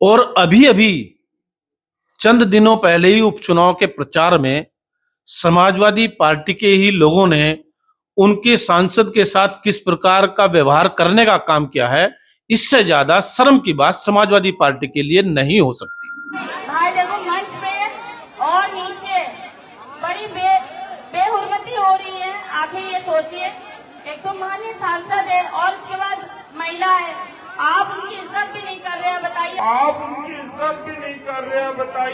और अभी अभी चंद दिनों पहले ही उपचुनाव के प्रचार में समाजवादी पार्टी के ही लोगों ने उनके सांसद के साथ किस प्रकार का व्यवहार करने का काम किया है, इससे ज्यादा शर्म की बात समाजवादी पार्टी के लिए नहीं हो सकती। भाई देखो, मंच पे और नीचे बड़ी बेहुरमती हो रही है। आखिर ये सोचिए, एक तो माननीय सांसद है और उसके बाद महिला है, आप उनकी इज्जत भी नहीं कर रहे हैं। बताइए,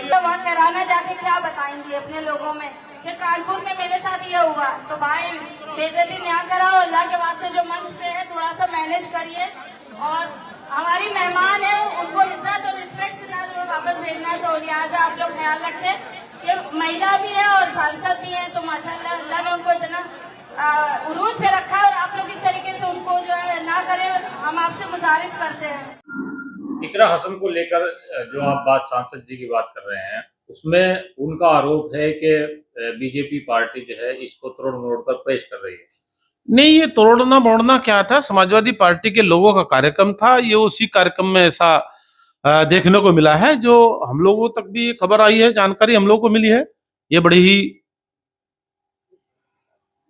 तो वहाँ कराना जाके क्या बताएंगी अपने लोगों में कि कानपुर में मेरे साथ ये हुआ। तो भाई बेइज्जती ना कराओ, अल्लाह के वास्ते जो मंच पे है थोड़ा सा मैनेज करिए। और हमारी मेहमान है, उनको इज्जत और रिस्पेक्ट के साथ वापस भेजना। तो लिहाजा आप लोग ख्याल रखें कि महिला भी है और सांसद भी है, तो माशाल्लाह अल्लाह ने उनको इतना उरूज पे रखा है और आप लोग इस तरीके से उनको जो है ना करें, हम आपसे गुजारिश करते हैं। इकरा हसन को लेकर जो आप बात सांसद जी की बात कर रहे हैं, उसमें उनका आरोप है कि बीजेपी पार्टी जो है इसको तोड़ मरोड़ कर पेश कर रही है। नहीं, ये तोड़ना मोड़ना क्या था, समाजवादी पार्टी के लोगों का कार्यक्रम था। ये उसी कार्यक्रम में ऐसा देखने को मिला है, जो हम लोगों तक भी खबर आई है, जानकारी हम लोगों को मिली है। ये बड़ी ही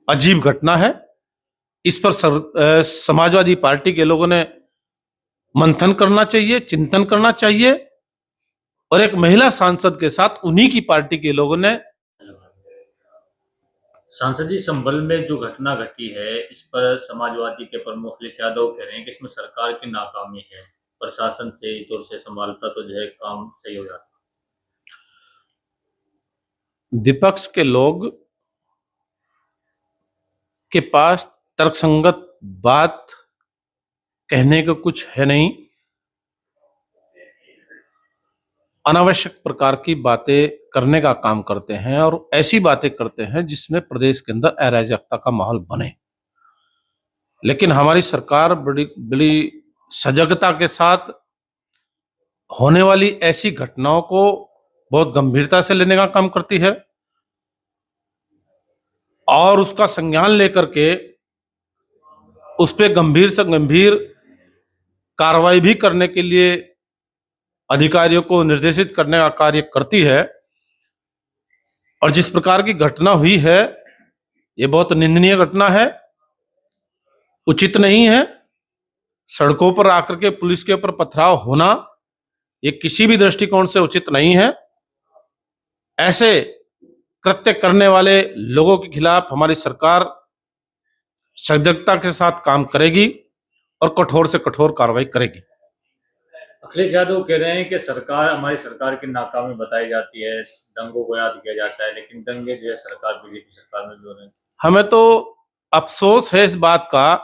अजीब घटना है। इस पर समाजवादी पार्टी के लोगों ने मंथन करना चाहिए, चिंतन करना चाहिए। और एक महिला सांसद के साथ उन्हीं की पार्टी के लोगों ने सांसद जी, संभल में जो घटना घटी है, इस पर समाजवादी के प्रमुख अखिलेश यादव कह रहे हैं कि इसमें सरकार की नाकामी है, प्रशासन से तौर से संभालता तो जो है काम सही हो जाता। विपक्ष के लोग के पास तर्कसंगत बात कहने का कुछ है नहीं, अनावश्यक प्रकार की बातें करने का काम करते हैं और ऐसी बातें करते हैं जिसमें प्रदेश के अंदर अराजकता का माहौल बने। लेकिन हमारी सरकार बड़ी बड़ी सजगता के साथ होने वाली ऐसी घटनाओं को बहुत गंभीरता से लेने का काम करती है और उसका संज्ञान लेकर के उस पर गंभीर से गंभीर कार्रवाई भी करने के लिए अधिकारियों को निर्देशित करने का कार्य करती है। और जिस प्रकार की घटना हुई है, ये बहुत निंदनीय घटना है, उचित नहीं है। सड़कों पर आकर के पुलिस के ऊपर पथराव होना ये किसी भी दृष्टिकोण से उचित नहीं है। ऐसे कृत्य करने वाले लोगों के खिलाफ हमारी सरकार सजगता के साथ काम करेगी और कठोर से कठोर कार्रवाई करेगी। अखिलेश यादव कह रहे हैं कि सरकार, हमारी सरकार की नाकामी बताई जाती है, दंगों को याद किया जाता है, लेकिन दंगे जो है सरकार, बीजेपी सरकार में भी हो रहे हैं। हमें तो अफसोस है इस बात का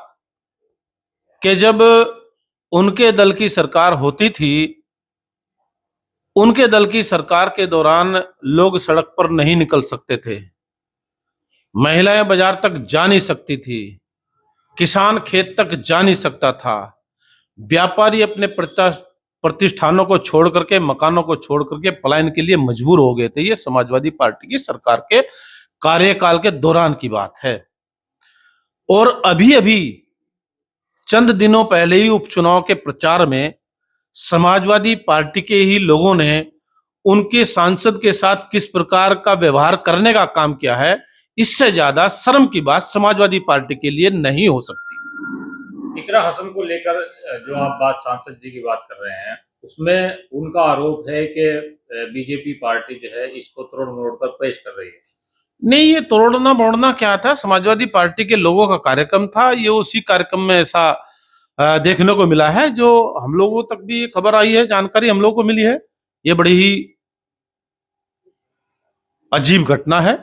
कि जब उनके दल की सरकार होती थी, उनके दल की सरकार के दौरान लोग सड़क पर नहीं निकल सकते थे, महिलाएं बाजार तक जा नहीं सकती थी, किसान खेत तक जा नहीं सकता था, व्यापारी अपने प्रतिष्ठानों को छोड़ करके, मकानों को छोड़ करके पलायन के लिए मजबूर हो गए थे। ये समाजवादी पार्टी की सरकार के कार्यकाल के दौरान की बात है। और अभी अभी चंद दिनों पहले ही उपचुनाव के प्रचार में समाजवादी पार्टी के ही लोगों ने उनके सांसद के साथ किस प्रकार का व्यवहार करने का काम किया है, इससे ज्यादा शर्म की बात समाजवादी पार्टी के लिए नहीं हो सकती। इकरा हसन को लेकर जो आप बात सांसद जी की बात कर रहे हैं, उसमें उनका आरोप है कि बीजेपी पार्टी जो है इसको तोड़ मरोड़ कर पेश कर रही है। नहीं, ये तोड़ना मोड़ना क्या था, समाजवादी पार्टी के लोगों का कार्यक्रम था। ये उसी कार्यक्रम में ऐसा देखने को मिला है, जो हम लोगों तक भी खबर आई है, जानकारी हम लोगों को मिली है। ये बड़ी ही अजीब घटना है।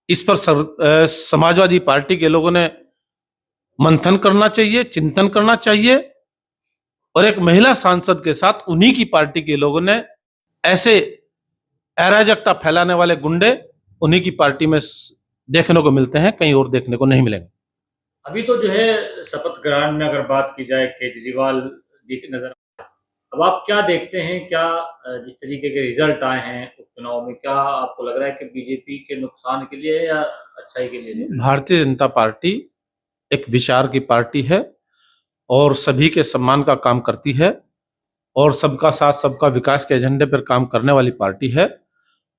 इस पर समाजवादी पार्टी के लोगों ने मंथन करना चाहिए, चिंतन करना चाहिए। और एक महिला सांसद के साथ उन्हीं की पार्टी के लोगों ने, ऐसे अराजकता फैलाने वाले गुंडे उन्हीं की पार्टी में देखने को मिलते हैं, कहीं और देखने को नहीं मिलेंगे। अभी तो जो है शपथ ग्रहण में अगर बात की जाए, केजरीवाल जी की नजर, अब आप क्या देखते हैं, क्या जिस तरीके के रिजल्ट आए हैं उपचुनाव में, क्या आपको लग रहा है कि बीजेपी के नुकसान के लिए या अच्छाई के लिए? भारतीय जनता पार्टी एक विचार की पार्टी है और सभी के सम्मान का काम करती है। और सबका साथ सबका विकास के एजेंडे पर काम करने वाली पार्टी है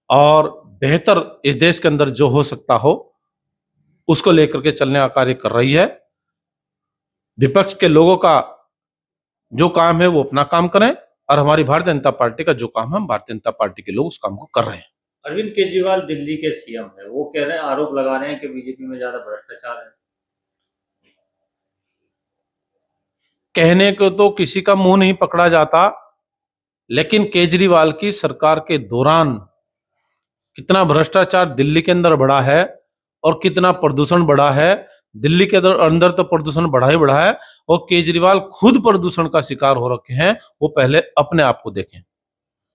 और बेहतर इस देश के अंदर जो हो सकता हो उसको लेकर के चलने का कार्य कर रही है। विपक्ष के लोगों का जो काम है वो अपना काम करें और हमारी भारतीय जनता पार्टी का जो काम है हम भारतीय जनता पार्टी के लोग उस काम को कर रहे हैं। अरविंद केजरीवाल दिल्ली के सीएम है, वो कह रहे हैं, आरोप लगा रहे हैं कि बीजेपी में ज्यादा भ्रष्टाचार है। कहने को तो किसी का मुंह नहीं पकड़ा जाता, लेकिन केजरीवाल की सरकार के दौरान कितना भ्रष्टाचार दिल्ली के अंदर बढ़ा है और कितना प्रदूषण बढ़ा है। दिल्ली के अंदर तो प्रदूषण बढ़ा ही बढ़ा है और केजरीवाल खुद प्रदूषण का शिकार हो रखे हैं। वो पहले अपने आप को देखें।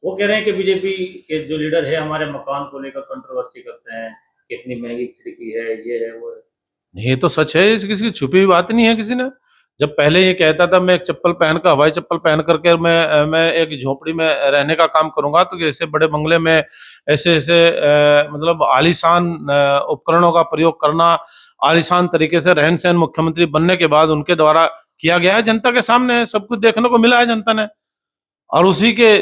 वो कह रहे हैं कि बीजेपी के जो लीडर है हमारे मकान को लेकर कंट्रोवर्सी करते हैं, कितनी महंगी खिड़की है, ये है वो है। ये तो सच है, इसकी किसी की छुपी हुई बात नहीं है। किसी ने जब पहले ये कहता था मैं एक चप्पल पहन कर, हवाई चप्पल पहन करके मैं एक झोपड़ी में रहने का काम करूंगा, तो ऐसे बड़े बंगले में ऐसे ऐसे मतलब आलीशान उपकरणों का प्रयोग करना, आलीशान तरीके से रहन सहन मुख्यमंत्री बनने के बाद उनके द्वारा किया गया है। जनता के सामने सब कुछ देखने को मिला है जनता ने, और उसी के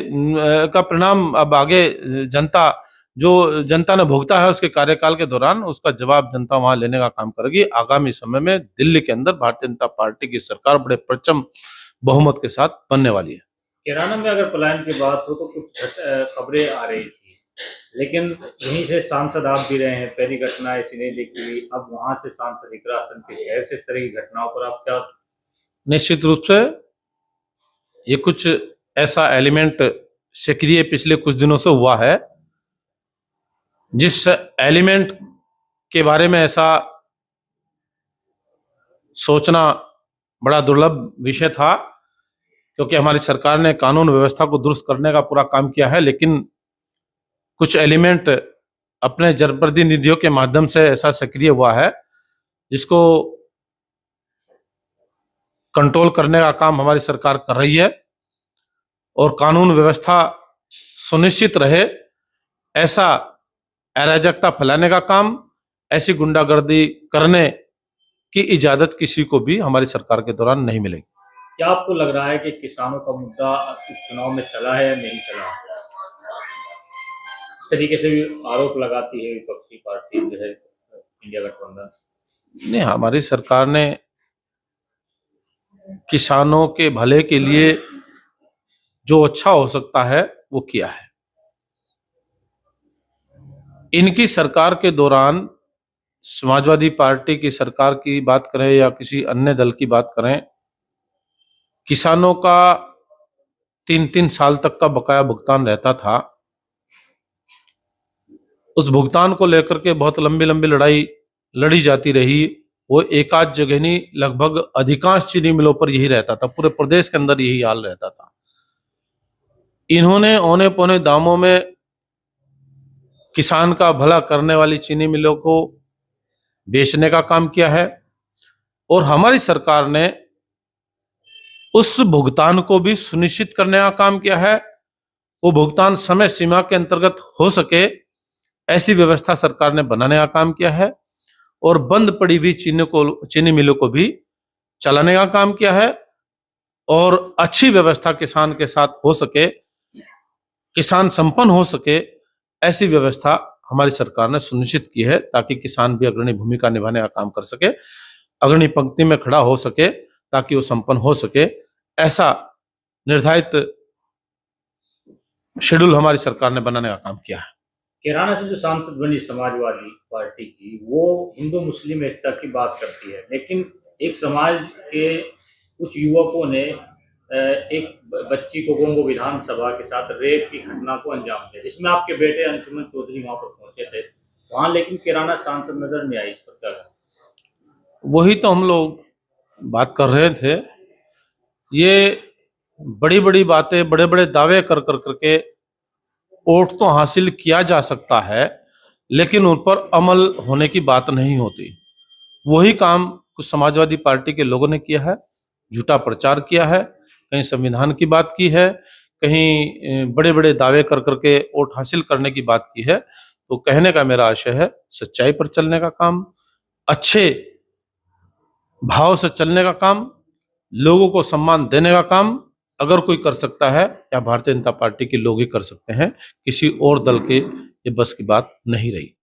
का परिणाम अब आगे जनता ने भुगता है उसके कार्यकाल के दौरान, उसका जवाब जनता वहां लेने का काम करेगी। आगामी समय में दिल्ली के अंदर भारतीय जनता पार्टी की सरकार बड़े प्रचंड बहुमत के साथ बनने वाली है। कैराना में अगर पलायन की बात हो तो कुछ खबरें आ रही थी, लेकिन यहीं से सांसद आप भी रहे हैं, पहली घटना ऐसी नहीं देखी हुई, अब वहां से सांसद इकरा हसन के शहर से इस तरह की घटनाओं पर आप क्या? निश्चित रूप से ये कुछ ऐसा एलिमेंट सक्रिय पिछले कुछ दिनों से हुआ है, जिस एलिमेंट के बारे में ऐसा सोचना बड़ा दुर्लभ विषय था, क्योंकि हमारी सरकार ने कानून व्यवस्था को दुरुस्त करने का पूरा काम किया है, लेकिन कुछ एलिमेंट अपने जनप्रतिनिधियों के माध्यम से ऐसा सक्रिय हुआ है जिसको कंट्रोल करने का काम हमारी सरकार कर रही है और कानून व्यवस्था सुनिश्चित रहे, ऐसा अराजकता फैलाने का काम, ऐसी गुंडागर्दी करने की इजाजत किसी को भी हमारी सरकार के दौरान नहीं मिलेगी। क्या आपको लग रहा है कि किसानों का मुद्दा चुनाव में चला है या नहीं चला? इस तरीके से भी आरोप लगाती है विपक्षी पार्टी जो है इंडिया गठबंधन। नहीं, हमारी सरकार ने किसानों के भले के लिए जो अच्छा हो सकता है वो किया है। इनकी सरकार के दौरान समाजवादी पार्टी की सरकार की बात करें या किसी अन्य दल की बात करें, किसानों का 3-3 साल तक का बकाया भुगतान रहता था। उस भुगतान को लेकर के बहुत लंबी लंबी लड़ाई लड़ी जाती रही। वो एक आध जगह नहीं, लगभग अधिकांश चीनी मिलों पर यही रहता था, पूरे प्रदेश के अंदर यही हाल रहता था। इन्होंने औने पौने दामों में किसान का भला करने वाली चीनी मिलों को बेचने का काम किया है और हमारी सरकार ने उस भुगतान को भी सुनिश्चित करने का काम किया है। वो भुगतान समय सीमा के अंतर्गत हो सके ऐसी व्यवस्था सरकार ने बनाने का काम किया है और बंद पड़ी हुई चीनी मिलों को भी चलाने का काम किया है और अच्छी व्यवस्था किसान के साथ हो सके, किसान संपन्न हो सके, ऐसी व्यवस्था हमारी सरकार ने सुनिश्चित की है ताकि किसान भी अग्रणी भूमिका निभाने का काम कर सके, अग्रणी पंक्ति में खड़ा हो सके ताकि वो संपन्न हो सके। ऐसा निर्धारित शेड्यूल हमारी सरकार ने बनाने का काम किया है। कैराना से जो सांसद बनी समाजवादी पार्टी की, वो हिंदू मुस्लिम एकता की बात करती है, लेकिन एक समाज के कुछ युवकों ने एक बच्ची को गोंगो विधानसभा के साथ रेप की घटना को अंजाम दिया, जिसमें आपके बेटे अंशुमन चौधरी वहां पर पहुंचे थे, वहां लेकिन कैराना सांसद नजर नहीं आई। इस पर क्या? वही तो हम लोग बात कर रहे थे। ये बड़ी बड़ी बातें, बड़े बड़े दावे कर करके वोट तो हासिल किया जा सकता है, लेकिन उन पर अमल होने की बात नहीं होती। वही काम कुछ समाजवादी पार्टी के लोगों ने किया है, झूठा प्रचार किया है, कहीं संविधान की बात की है, कहीं बड़े बड़े दावे कर करके वोट हासिल करने की बात की है। तो कहने का मेरा आशय है सच्चाई पर चलने का काम, अच्छे भाव से चलने का काम, लोगों को सम्मान देने का काम, अगर कोई कर सकता है या भारतीय जनता पार्टी के लोग ही कर सकते हैं, किसी और दल के ये बस की बात नहीं रही।